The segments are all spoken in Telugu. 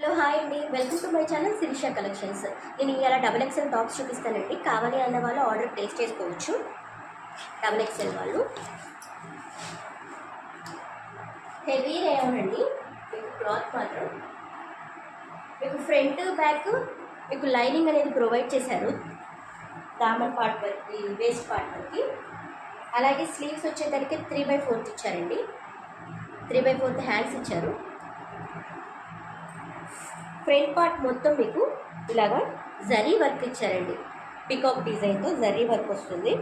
హలో హాయ్ అండి, welcome to my channel Shirisha collections. నేను ఇలా డబుల్ ఎక్స్ఎల్ టాప్స్ చూపిస్తానండి. కావాలి అన్న వాళ్ళు ఆర్డర్ ప్లేస్ చేసుకోవచ్చు. డబుల్ ఎక్స్ఎల్ వాళ్ళు హెవీ రేయన్ అండి. మీకు క్లాత్ మాత్రం మీకు ఫ్రంట్ బ్యాక్ మీకు లైనింగ్ అనేది ప్రొవైడ్ చేశారు. దామన్ పార్ట్ వరకు, వేస్ట్ పార్ట్ వరకు. అలాగే స్లీవ్స్ వచ్చేసరికి 3/4 ఇచ్చారండి. 3/4 హ్యాండ్స్ ఇచ్చారు. ఫ్రంట్ పార్ట్ మొత్తం మీకు ఇలాగా జరీ వర్క్ ఇచ్చారండి. పికాక్ డిజైన్తో జరీ వర్క్ వస్తుంది.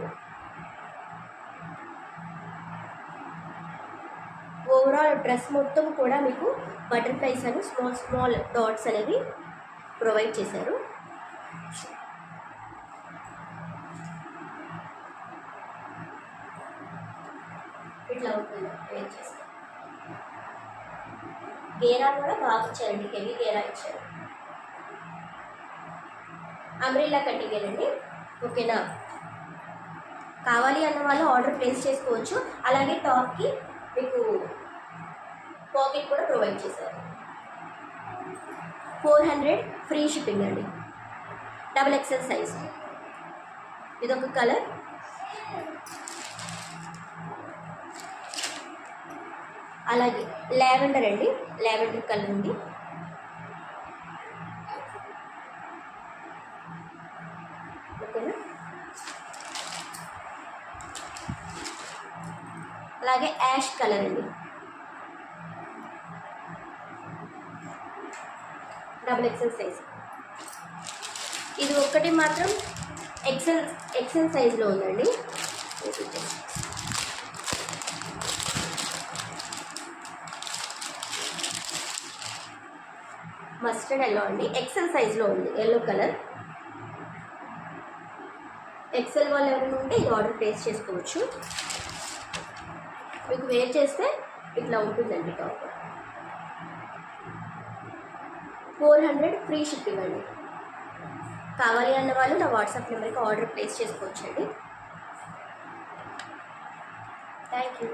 ఓవరాల్ డ్రెస్ మొత్తం కూడా మీకు బటర్ఫ్లైస్ అని స్మాల్ స్మాల్ డాట్స్ అనేవి ప్రొవైడ్ చేశారు. ఇట్లా ఉంటుంది వేర్ చేస్తే. గేరా కూడా బాగా ఇచ్చారండి, హెవీ గేరా ఇచ్చారు. అంబ్రెల్లా కటింగ్ అండి. ఓకేనా, కావాలి అన్న వాళ్ళు ఆర్డర్ ప్లేస్ చేసుకోవచ్చు. అలాగే టాప్కి మీకు పాకెట్ కూడా ప్రొవైడ్ చేశారు. 400 ఫ్రీ షిప్పింగ్ అండి. Double XL size. ఇదొక కలర్. అలాగే లావెండర్ అండి, లావెండర్ కలర్ ఉంది. ఓకేనా, అలాగే యాష్ కలర్ అండి. Double XL size. ఇది ఒక్కటి మాత్రం ఎక్స్ఎల్ సైజ్లో ఉందండి. మస్టర్డ్ ఎల్లో అండి, ఎక్సెల్ సైజ్లో ఉంది. Yellow colour. ఎక్సెల్ వాళ్ళు ఎవరైనా ఉంటే ఇది ఆర్డర్ ప్లేస్ చేసుకోవచ్చు. మీకు వేర్ చేస్తే ఇట్లా ఉంటుందండి టాప్. 400 ఫ్రీ షిప్పింగ్ అండి. కావాలి అన్న వాళ్ళు నా వాట్సాప్ నెంబర్కి ఆర్డర్ ప్లేస్ చేసుకోవచ్చు అండి. Thank you.